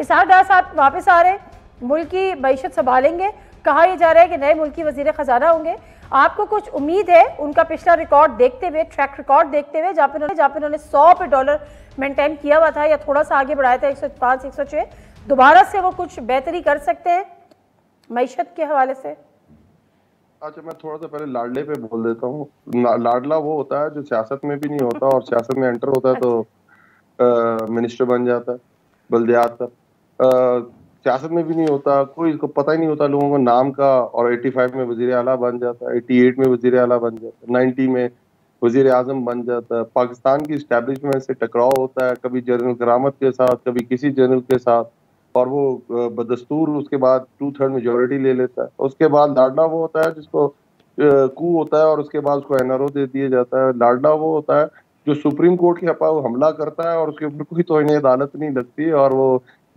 इसहाक डार साहब वापस आ रहे हैं, मुल्क की मईशत संभालेंगे, कहा यह जा रहा है कि नए मुल्क की वजीर खजाना होंगे। आपको कुछ उम्मीद है उनका पिछला रिकॉर्ड देखते हुए, ट्रैक रिकॉर्ड देखते हुए, जहाँ पे उन्होंने 100 पे डॉलर मेंटेन किया हुआ था या थोड़ा सा आगे बढ़ाया था 105 106, दोबारा से वो कुछ बेहतरी कर सकते हैं मईशत के हवाले से? अच्छा, मैं थोड़ा सा पहले लाडले पे बोल देता हूँ। लाडला वो होता है जो सियासत में भी नहीं होता और सियासत में एंटर होता है तो मिनिस्टर बन जाता है, बल्दियात का। सियासत में भी नहीं होता, कोई इसको पता ही नहीं होता लोगों को नाम का, और 85 में वजीर आला बन जाता है, 88 में वजीर आला बन जाता है, 90 में वजीर आजम बन जाता है। पाकिस्तान की इस्टेब्लिशमेंट से टकराव होता है, कभी जनरल करामत के साथ, कभी किसी जनरल के साथ, और वो बदस्तूर उसके बाद 2/3 मेजोरिटी ले लेता है। उसके बाद लाडला वो होता है जिसको कू होता है और उसके बाद उसको एनआरओ दे दिया जाता है। लाडला वो होता है जो सुप्रीम कोर्ट के ऊपर हमला करता है और उसके ऊपर कोई तौहीन अदालत नहीं लगती और वो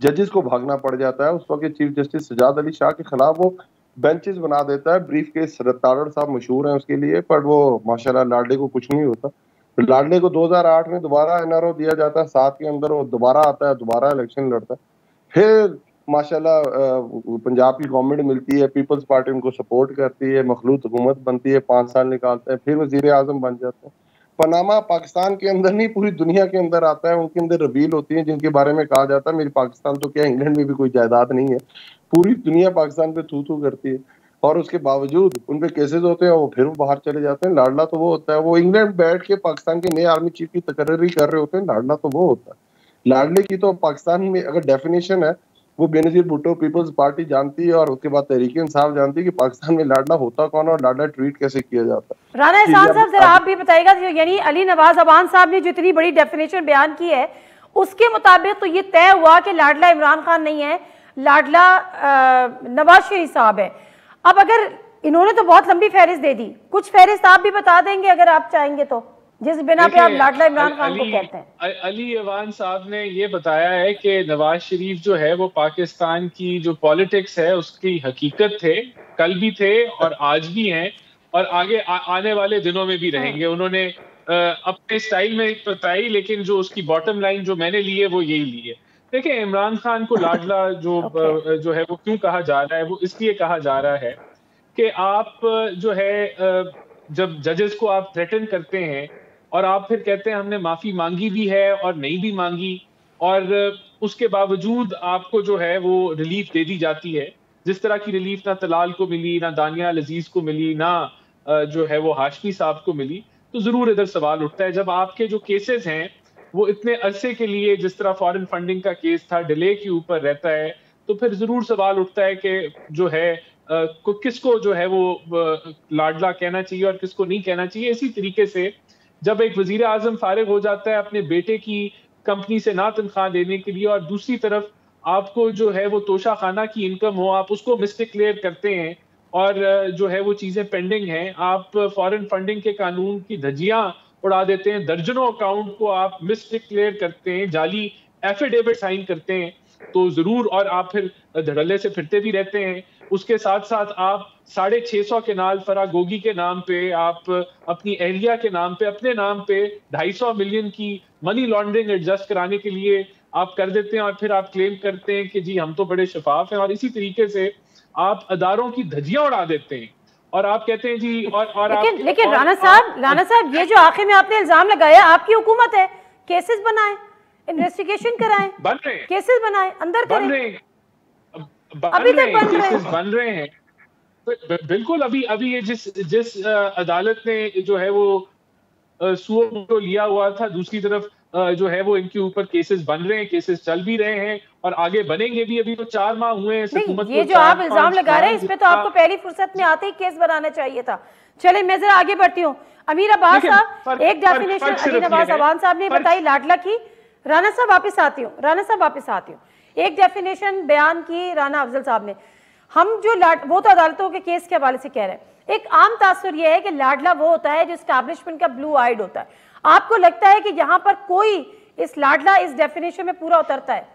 जजेस को भागना पड़ जाता है। उस वक्त चीफ जस्टिस सजाद अली शाह के खिलाफ वो बेंचेस बना देता है। ब्रीफ केस तारड़ साहब मशहूर हैं उसके लिए, पर वो माशाल्लाह लाडले को कुछ नहीं होता। लाडले को 2008 में दोबारा एनआरओ दिया जाता है, 7 के अंदर वो दोबारा आता है, दोबारा इलेक्शन लड़ता है। फिर माशाल्लाह पंजाब की गवर्नमेंट मिलती है, पीपल्स पार्टी उनको सपोर्ट करती है, मखलूत हुकूमत बनती है, 5 साल निकालते हैं, फिर वजीर आजम बन जाते हैं। पनामा पाकिस्तान के अंदर नहीं पूरी दुनिया के अंदर आता है, उनके अंदर रवील होती है जिनके बारे में कहा जाता है मेरी पाकिस्तान तो क्या इंग्लैंड में भी कोई जायदाद नहीं है, पूरी दुनिया पाकिस्तान पे थू थू करती है और उसके बावजूद उन पे केसेस होते हैं, वो फिर बाहर चले जाते हैं। लाडला तो वो होता है, वो इंग्लैंड बैठ के पाकिस्तान के नए आर्मी चीफ की तकर्री कर रहे होते हैं। लाडला तो वो होता है। लाडले की तो पाकिस्तान में अगर डेफिनेशन है वो बेनजीर भुट्टो पीपल्स पार्टी जानती है और उसके बाद तहरीक इंसाफ जानती है कि पाकिस्तान में लाडला होता कौन और लाडला ट्रीट कैसे किया जाता है। राना एहसान साहब जरा आप भी बताइएगा, यानी अली नवाज अवान साहब ने जो इतनी बड़ी डेफिनेशन बयान की है उसके मुताबिक तो ये तय हुआ कि लाडला इमरान खान नहीं है, लाडला नवाज शरीफ साहब है। अब अगर इन्होंने तो बहुत लंबी फहरिस्त दे दी, कुछ फहरिस्त आप भी बता देंगे अगर आप चाहेंगे तो, जिस बिना पे आप लाडला इमरान खान को कहते हैं। अली अवान साहब ने ये बताया है कि नवाज शरीफ जो है वो पाकिस्तान की जो पॉलिटिक्स है उसकी हकीकत थे, कल भी थे और आज भी हैं और आगे आने वाले दिनों में भी रहेंगे। उन्होंने अपने स्टाइल में बताई, लेकिन जो उसकी बॉटम लाइन जो मैंने ली है वो यही ली है। देखिए, इमरान खान को लाडला जो है वो क्यों कहा जा रहा है, वो इसलिए कहा जा रहा है कि आप जो है जब जजेस को आप थ्रेटन करते हैं और आप फिर कहते हैं हमने माफी मांगी भी है और नहीं भी मांगी, और उसके बावजूद आपको जो है वो रिलीफ दे दी जाती है, जिस तरह की रिलीफ ना तलाल को मिली, ना दानिया अजीज को मिली, ना जो है वो हाशमी साहब को मिली, तो जरूर इधर सवाल उठता है। जब आपके जो केसेस हैं वो इतने अरसे के लिए, जिस तरह फॉरेन फंडिंग का केस था, डिले के ऊपर रहता है, तो फिर जरूर सवाल उठता है कि जो है किसको जो है वो लाडला कहना चाहिए और किसको नहीं कहना चाहिए। इसी तरीके से जब एक वजीर आजम फारिग हो जाता है अपने बेटे की कंपनी से ना तनख्वाह लेने के लिए और दूसरी तरफ आपको जो है वो तोशा खाना की इनकम हो, आप उसको मिसडिक्लेयर करते हैं और जो है वो चीजें पेंडिंग हैं, आप फॉरेन फंडिंग के कानून की धज्जियां उड़ा देते हैं, दर्जनों अकाउंट को आप मिसडिक्लेयर करते हैं, जाली एफिडेविट साइन करते हैं, तो जरूर, और आप फिर धड़ल्ले से फिरते भी रहते हैं। उसके साथ साथ आप 650 केनाल फरागोगी के नाम पे, आप अपनी एहलिया के नाम पे, अपने नाम पे 250 मिलियन की मनी लॉन्ड्रिंग एडजस्ट कराने के लिए आप कर देते हैं और फिर आप क्लेम करते हैं कि जी हम तो बड़े शफाफ हैं, और इसी तरीके से आप अदारों की धज्जियां उड़ा देते हैं और आप कहते हैं जी और लेकिन राना साहब ये जो आखिर में आपने इल्जाम लगाया, आपकी हुकूमत है, केसेस बनाएं, इन्वेस्टिगेशन कराएं, बन रहे हैं, केसेस बनाएं, अंदर करें, अभी तक बन रहे हैं। बिल्कुल, अभी ये जिस अदालत ने जो है वो सुओ लिया हुआ था, दूसरी तरफ जो है वो इनके ऊपर केसेस बन रहे हैं, केसेस चल भी रहे हैं और आगे बनेंगे भी। अभी तो 4 माह हुए हैं हुकूमत को। ये जो आप इल्जाम लगा रहे हैं इस पे तो आपको पहली फुर्सत में आते ही केस बनाना चाहिए था। चले मैं जरा आगे बढ़ती हूँ। अमीर अब्बास साहब, एक डेफिनेशन अली नवाज अवान साहब ने बताई लाडला की। राना साहब वापस आती हूँ। एक डेफिनेशन बयान की राना अफजल साहब ने। हम जो वो तो अदालतों के केस के हवाले से कह रहे हैं, एक आम तासुर यह है कि लाडला वो होता है जो एस्टैब्लिशमेंट का ब्लू आइड होता है। आपको लगता है कि यहाँ पर कोई इस लाडला इस डेफिनेशन में पूरा उतरता है?